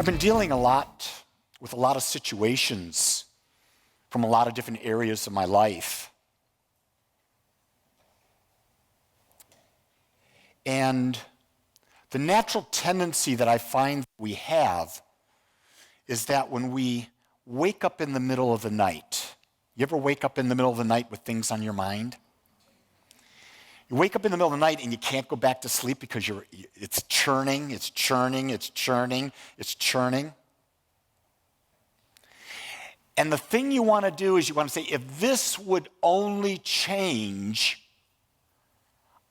I've been dealing a lot with a lot of situations from a lot of different areas of my life. And the natural tendency that I find we have is that when we wake up in the middle of the night, you ever wake up in the middle of the night with things on your mind? You wake up in the middle of the night and you can't go back to sleep because it's churning. And the thing you want to do is you want to say, if this would only change,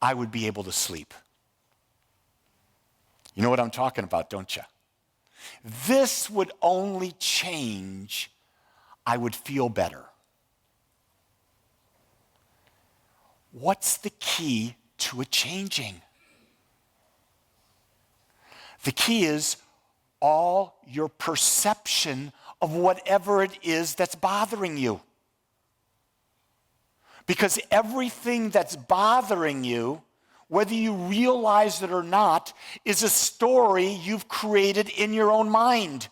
I would be able to sleep. You know what I'm talking about, don't you? This would only change, I would feel better. What's the key to it changing? The key is all your perception of whatever it is that's bothering you. Because everything that's bothering you, whether you realize it or not, is a story you've created in your own mind.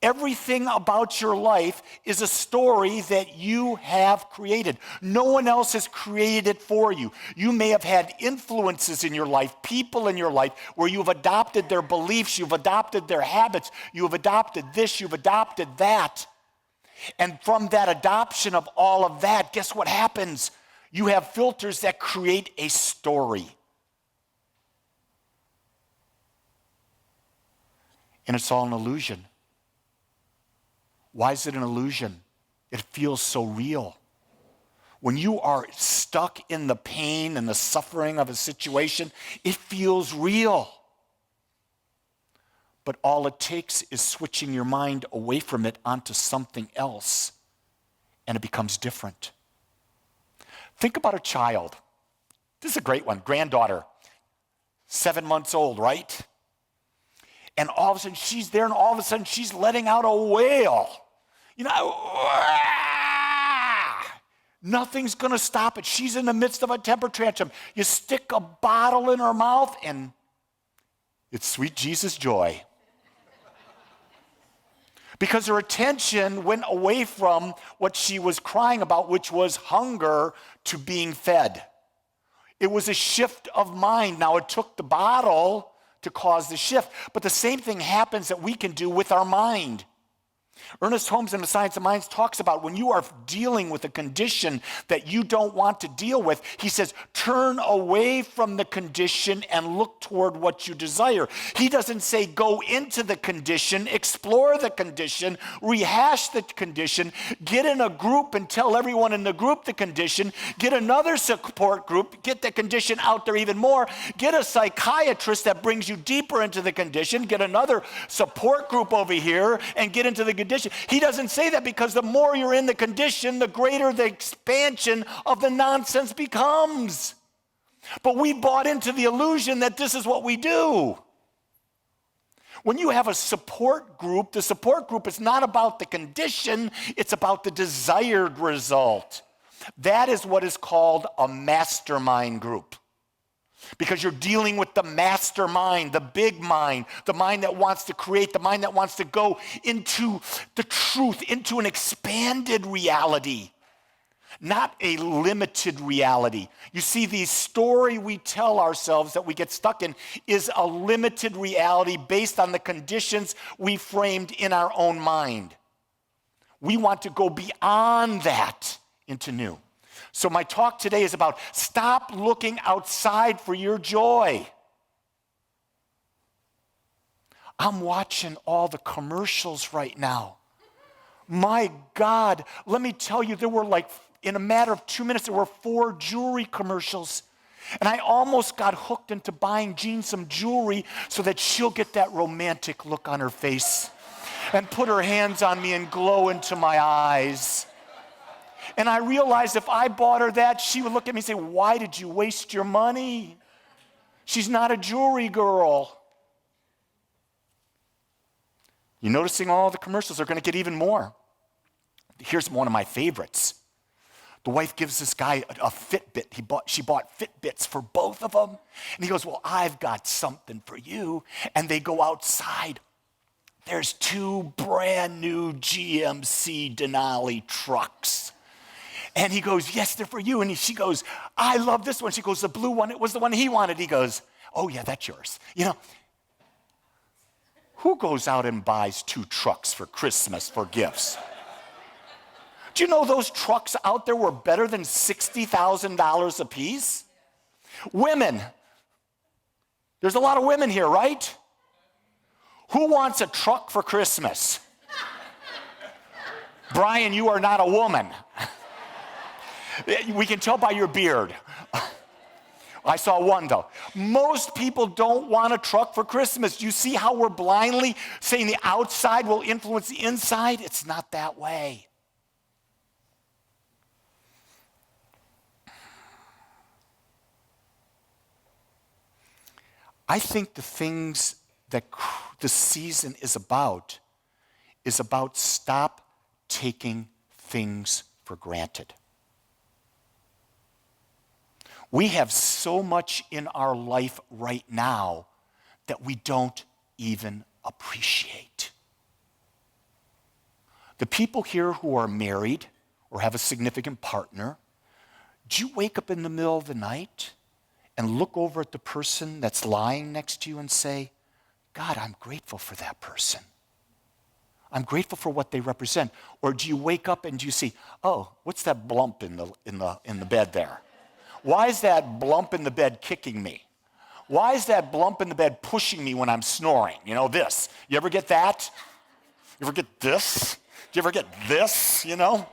Everything about your life is a story that you have created. No one else has created it for you. You may have had influences in your life, people in your life, where you've adopted their beliefs, you've adopted their habits, you've adopted this, you've adopted that. And from that adoption of all of that, guess what happens? You have filters that create a story. And it's all an illusion. Why is it an illusion? It feels so real. When you are stuck in the pain and the suffering of a situation, it feels real. But all it takes is switching your mind away from it onto something else, and it becomes different. Think about a child. This is a great one. Granddaughter, 7 months old, right? And all of a sudden she's there, and all of a sudden she's letting out a wail. You know, nothing's going to stop it. She's in the midst of a temper tantrum. You stick a bottle in her mouth, and it's sweet Jesus joy. Because her attention went away from what she was crying about, which was hunger, to being fed. It was a shift of mind. Now, it took the bottle to cause the shift, but the same thing happens that we can do with our mind. Ernest Holmes in The Science of Mind talks about when you are dealing with a condition that you don't want to deal with, he says, turn away from the condition and look toward what you desire. He doesn't say go into the condition, explore the condition, rehash the condition, get in a group and tell everyone in the group the condition, get another support group, get the condition out there even more, get a psychiatrist that brings you deeper into the condition, get another support group over here and get into the condition. He doesn't say that because the more you're in the condition, the greater the expansion of the nonsense becomes. But we bought into the illusion that this is what we do. When you have a support group, the support group is not about the condition, it's about the desired result. That is what is called a mastermind group. Because you're dealing with the mastermind, the big mind, the mind that wants to create, the mind that wants to go into the truth, into an expanded reality, not a limited reality. You see, the story we tell ourselves that we get stuck in is a limited reality based on the conditions we framed in our own mind. We want to go beyond that into new. So my talk today is about stop looking outside for your joy. I'm watching all the commercials right now. My God, let me tell you, there were in a matter of 2 minutes, there were 4 jewelry commercials. And I almost got hooked into buying Jean some jewelry so that she'll get that romantic look on her face and put her hands on me and glow into my eyes. And I realized if I bought her that, she would look at me and say, why did you waste your money? She's not a jewelry girl. You're noticing all the commercials are going to get even more. Here's one of my favorites. The wife gives this guy a Fitbit. She bought Fitbits for both of them. And he goes, well, I've got something for you. And they go outside. There's 2 brand new GMC Denali trucks. And he goes, yes, they're for you. And she goes, I love this one. She goes, the blue one, it was the one he wanted. He goes, oh, yeah, that's yours. You know, who goes out and buys 2 trucks for Christmas for gifts? Do you know those trucks out there were better than $60,000 a piece? Women. There's a lot of women here, right? Who wants a truck for Christmas? Brian, you are not a woman. We can tell by your beard. I saw one, though. Most people don't want a truck for Christmas. Do you see how we're blindly saying the outside will influence the inside? It's not that way. I think the things that the season is about stop taking things for granted. We have so much in our life right now that we don't even appreciate. The people here who are married or have a significant partner, do you wake up in the middle of the night and look over at the person that's lying next to you and say, God, I'm grateful for that person. I'm grateful for what they represent. Or do you wake up and do you see, oh, what's that bump in the bed there? Why is that bump in the bed kicking me? Why is that bump in the bed pushing me when I'm snoring? You know, this. You ever get that? You ever get this? Do you ever get this, you know?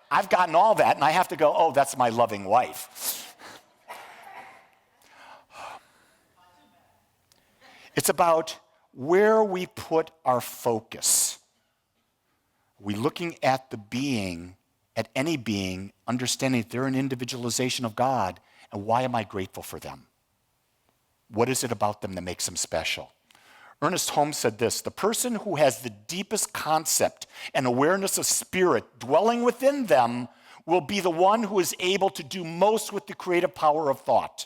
I've gotten all that, and I have to go, oh, that's my loving wife. It's about where we put our focus. Are we looking at the being, at any being, understanding that they're an individualization of God, and why am I grateful for them? What is it about them that makes them special? Ernest Holmes said this, the person who has the deepest concept and awareness of spirit dwelling within them will be the one who is able to do most with the creative power of thought.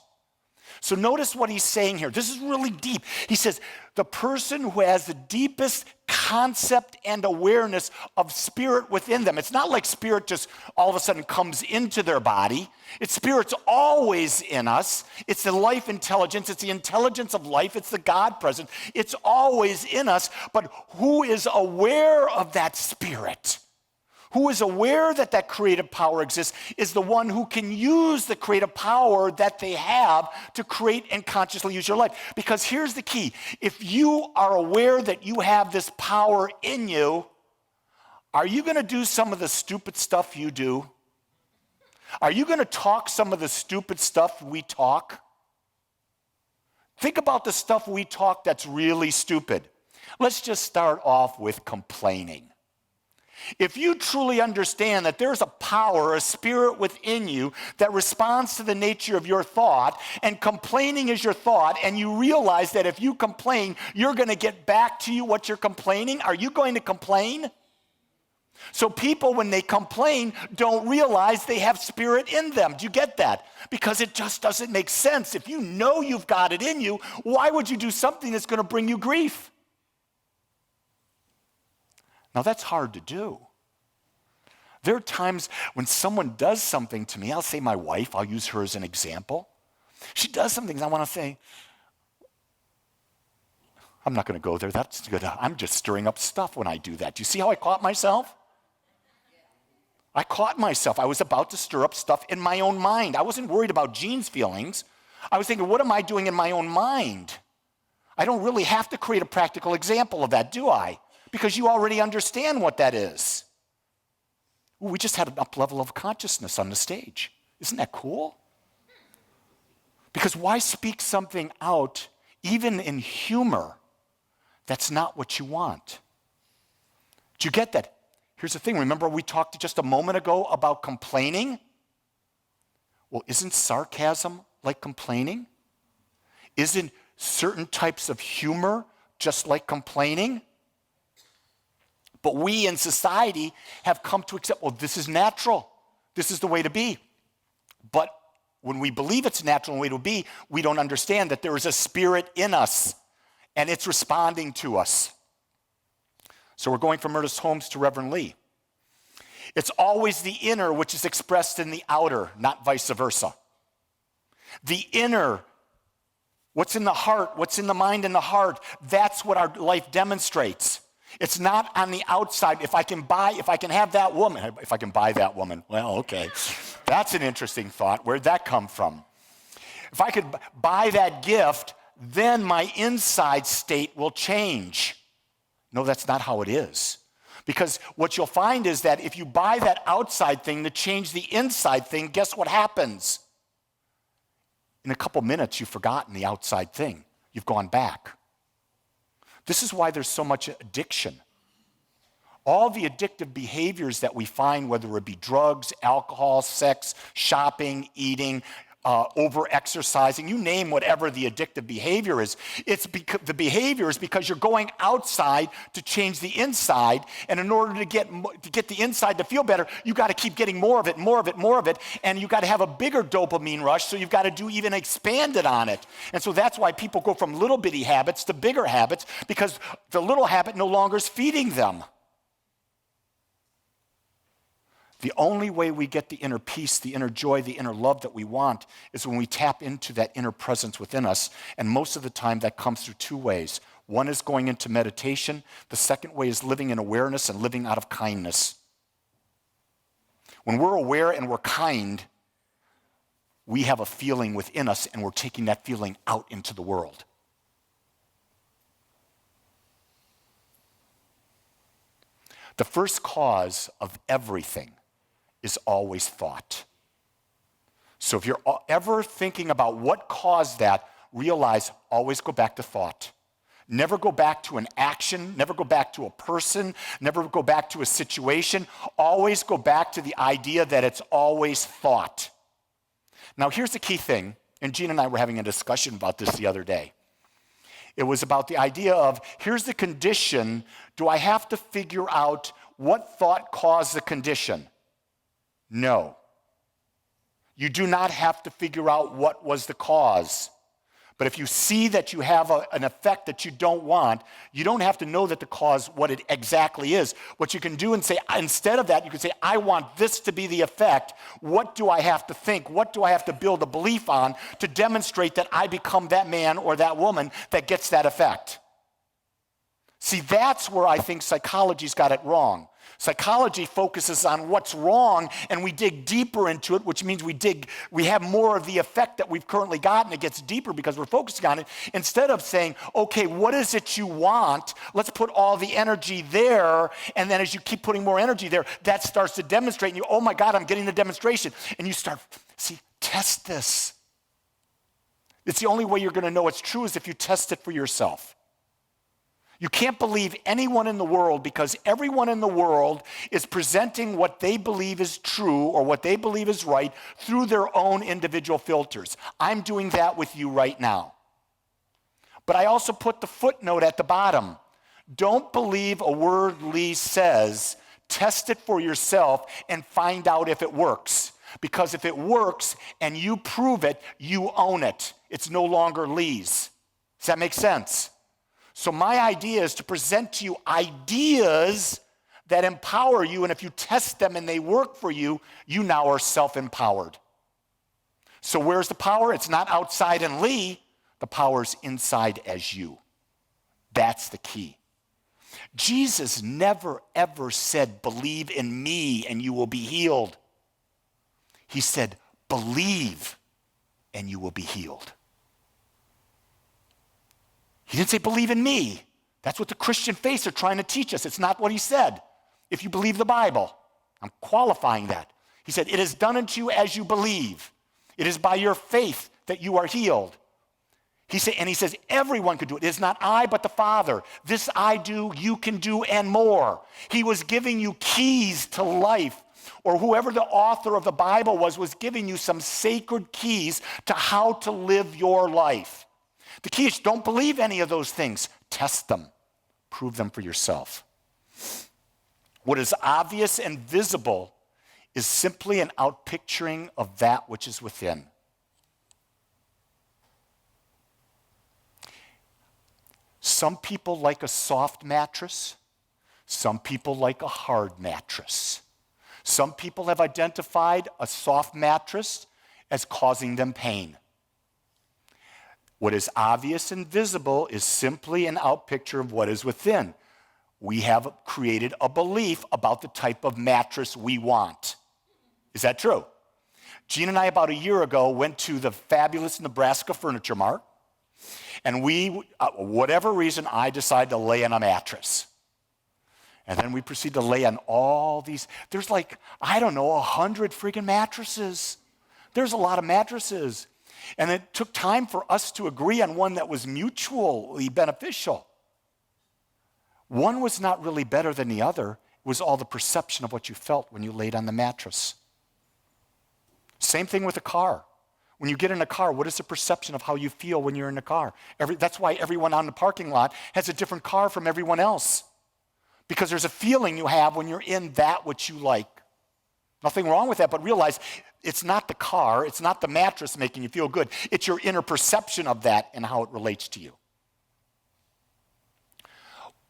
So notice what he's saying here. This is really deep. He says, the person who has the deepest concept and awareness of spirit within them. It's not like spirit just all of a sudden comes into their body. Spirit's always in us. It's the life intelligence. It's the intelligence of life. It's the God presence. It's always in us. But who is aware of that spirit? Who is aware that that creative power exists is the one who can use the creative power that they have to create and consciously use your life. Because here's the key. If you are aware that you have this power in you, are you going to do some of the stupid stuff you do? Are you going to talk some of the stupid stuff we talk? Think about the stuff we talk that's really stupid. Let's just start off with complaining. If you truly understand that there's a power, a spirit within you that responds to the nature of your thought, and complaining is your thought, and you realize that if you complain, you're going to get back to you what you're complaining, are you going to complain? So people, when they complain, don't realize they have spirit in them. Do you get that? Because it just doesn't make sense. If you know you've got it in you, why would you do something that's going to bring you grief? Now, that's hard to do. There are times when someone does something to me, I'll say my wife, I'll use her as an example. She does something, I want to say, I'm not going to go there, that's good. I'm just stirring up stuff when I do that. Do you see how I caught myself? I caught myself. I was about to stir up stuff in my own mind. I wasn't worried about Jean's feelings. I was thinking, what am I doing in my own mind? I don't really have to create a practical example of that, do I? Because you already understand what that is. Ooh, we just had an up level of consciousness on the stage. Isn't that cool? Because why speak something out, even in humor, that's not what you want? Do you get that? Here's the thing. Remember we talked just a moment ago about complaining? Well, isn't sarcasm like complaining? Isn't certain types of humor just like complaining? But we in society have come to accept, well, this is natural. This is the way to be. But when we believe it's a natural way to be, we don't understand that there is a spirit in us, and it's responding to us. So we're going from Ernest Holmes to Reverend Lee. It's always the inner which is expressed in the outer, not vice versa. The inner, what's in the heart, what's in the mind and the heart, that's what our life demonstrates. It's not on the outside. If I can have that woman, if I can buy that woman, well, okay. That's an interesting thought. Where'd that come from? If I could buy that gift, then my inside state will change. No, that's not how it is. Because what you'll find is that if you buy that outside thing to change the inside thing, guess what happens? In a couple minutes, you've forgotten the outside thing. You've gone back. This is why there's so much addiction. All the addictive behaviors that we find, whether it be drugs, alcohol, sex, shopping, eating, over-exercising, you name whatever the addictive behavior is, the behavior is because you're going outside to change the inside, and in order to get the inside to feel better, you got to keep getting more of it, and you got to have a bigger dopamine rush, so you've got to do even expanded on it. And so that's why people go from little bitty habits to bigger habits, because the little habit no longer is feeding them. The only way we get the inner peace, the inner joy, the inner love that we want is when we tap into that inner presence within us. And most of the time that comes through two ways. One is going into meditation. The second way is living in awareness and living out of kindness. When we're aware and we're kind, we have a feeling within us and we're taking that feeling out into the world. The first cause of everything is always thought. So if you're ever thinking about what caused that, realize always go back to thought. Never go back to an action, never go back to a person, never go back to a situation. Always go back to the idea that it's always thought. Now here's the key thing, and Gina and I were having a discussion about this the other day. It was about the idea of, here's the condition, do I have to figure out what thought caused the condition? No. You do not have to figure out what was the cause. But if you see that you have an effect that you don't want, you don't have to know that the cause, what it exactly is. What you can do and say, instead of that, you can say, I want this to be the effect. What do I have to think? What do I have to build a belief on to demonstrate that I become that man or that woman that gets that effect? See, that's where I think psychology's got it wrong. Psychology focuses on what's wrong, and we dig deeper into it, which means we have more of the effect that we've currently got, and it gets deeper because we're focusing on it, instead of saying, okay, what is it you want? Let's put all the energy there, and then as you keep putting more energy there, that starts to demonstrate, and you, oh my God, I'm getting the demonstration. And you start, test this. It's the only way you're going to know it's true is if you test it for yourself. You can't believe anyone in the world because everyone in the world is presenting what they believe is true or what they believe is right through their own individual filters. I'm doing that with you right now. But I also put the footnote at the bottom. Don't believe a word Lee says. Test it for yourself and find out if it works. Because if it works and you prove it, you own it. It's no longer Lee's. Does that make sense? So my idea is to present to you ideas that empower you, and if you test them and they work for you, you now are self-empowered. So where's the power? It's not outside in Lee. The power's inside as you. That's the key. Jesus never, ever said, believe in me and you will be healed. He said, believe and you will be healed. He didn't say, believe in me. That's what the Christian faiths are trying to teach us. It's not what he said. If you believe the Bible, I'm qualifying that. He said, it is done unto you as you believe. It is by your faith that you are healed. He says, everyone can do it. It is not I, but the Father. This I do, you can do, and more. He was giving you keys to life. Or whoever the author of the Bible was giving you some sacred keys to how to live your life. The key is don't believe any of those things. Test them. Prove them for yourself. What is obvious and visible is simply an outpicturing of that which is within. Some people like a soft mattress. Some people like a hard mattress. Some people have identified a soft mattress as causing them pain. What is obvious and visible is simply an outpicture of what is within. We have created a belief about the type of mattress we want. Is that true? Gene and I, about a year ago, went to the fabulous Nebraska Furniture Mart, and whatever reason, I decided to lay on a mattress. And then we proceed to lay on all these. There's 100 freaking mattresses. There's a lot of mattresses. And it took time for us to agree on one that was mutually beneficial. One was not really better than the other. It was all the perception of what you felt when you laid on the mattress. Same thing with a car. When you get in a car, what is the perception of how you feel when you're in a car? That's why everyone on the parking lot has a different car from everyone else. Because there's a feeling you have when you're in that which you like. Nothing wrong with that, but realize it's not the car, it's not the mattress making you feel good. It's your inner perception of that and how it relates to you.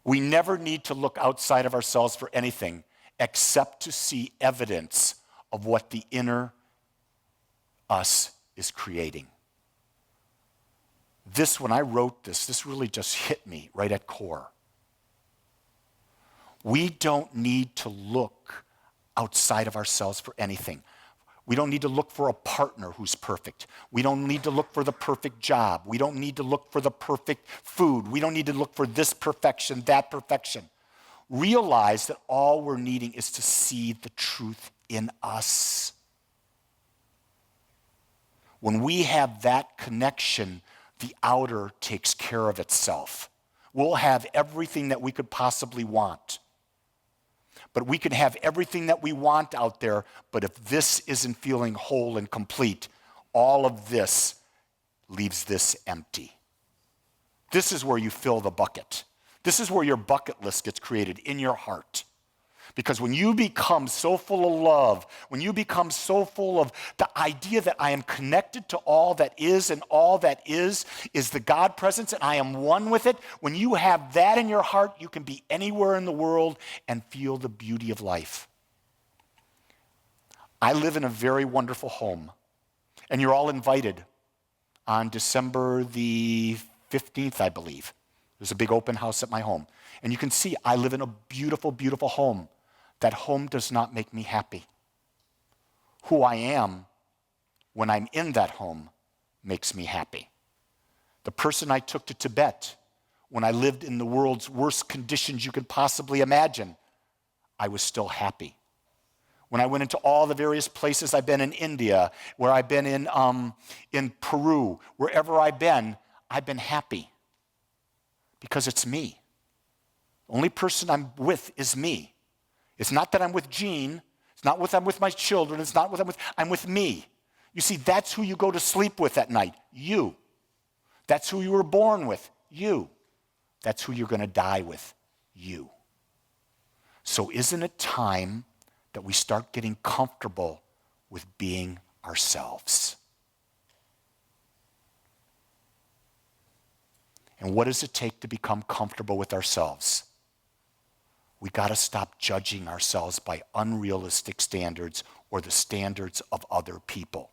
We never need to look outside of ourselves for anything except to see evidence of what the inner us is creating. This, when I wrote this really just hit me right at core. We don't need to look outside of ourselves for anything. We don't need to look for a partner who's perfect. We don't need to look for the perfect job. We don't need to look for the perfect food. We don't need to look for this perfection, that perfection. Realize that all we're needing is to see the truth in us. When we have that connection, the outer takes care of itself. We'll have everything that we could possibly want. But we can have everything that we want out there, but if this isn't feeling whole and complete, all of this leaves this empty. This is where you fill the bucket. This is where your bucket list gets created in your heart. Because when you become so full of love, when you become so full of the idea that I am connected to all that is and all that is the God presence and I am one with it, when you have that in your heart, you can be anywhere in the world and feel the beauty of life. I live in a very wonderful home, and you're all invited on December the 15th, I believe. There's a big open house at my home. And you can see I live in a beautiful, beautiful home. That home does not make me happy. Who I am when I'm in that home makes me happy. The person I took to Tibet when I lived in the world's worst conditions you could possibly imagine, I was still happy. When I went into all the various places I've been in India, where I've been in Peru, wherever I've been happy. Because it's me. The only person I'm with is me. It's not that I'm with Gene. It's not that I'm with my children. It's not that I'm with me. You see, that's who you go to sleep with at night. You. That's who you were born with. You. That's who you're going to die with. You. So isn't it time that we start getting comfortable with being ourselves? And what does it take to become comfortable with ourselves? We got to stop judging ourselves by unrealistic standards or the standards of other people.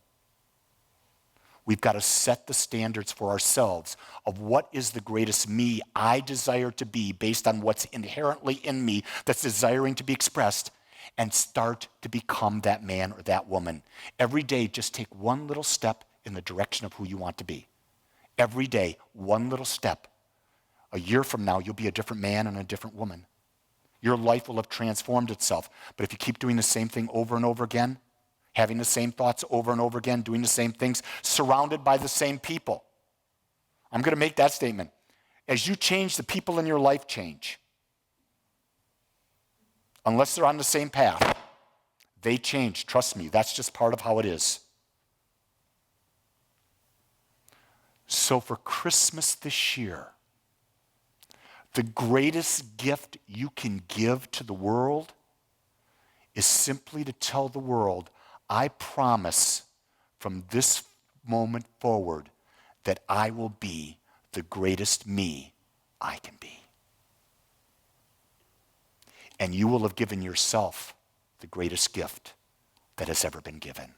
We've got to set the standards for ourselves of what is the greatest me I desire to be based on what's inherently in me that's desiring to be expressed, and start to become that man or that woman. Every day, just take one little step in the direction of who you want to be. Every day, one little step. A year from now, you'll be a different man and a different woman. Your life will have transformed itself. But if you keep doing the same thing over and over again, having the same thoughts over and over again, doing the same things, surrounded by the same people, I'm going to make that statement. As you change, the people in your life change. Unless they're on the same path, they change. Trust me, that's just part of how it is. So for Christmas this year, the greatest gift you can give to the world is simply to tell the world, I promise from this moment forward that I will be the greatest me I can be. And you will have given yourself the greatest gift that has ever been given.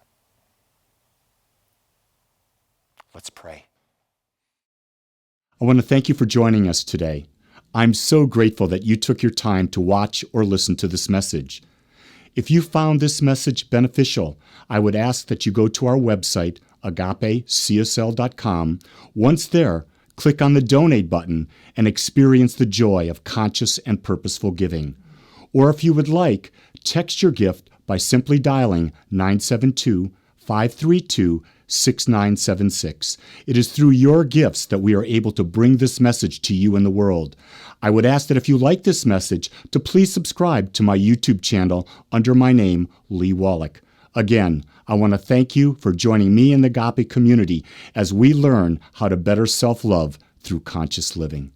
Let's pray. I want to thank you for joining us today. I'm so grateful that you took your time to watch or listen to this message. If you found this message beneficial, I would ask that you go to our website, agapecsl.com. Once there, click on the donate button and experience the joy of conscious and purposeful giving. Or if you would like, text your gift by simply dialing 972-532-6976. It is through your gifts that we are able to bring this message to you and the world. I would ask that if you like this message, to please subscribe to my YouTube channel under my name, Lee Wolak. Again, I want to thank you for joining me in the Agape community as we learn how to better self-love through conscious living.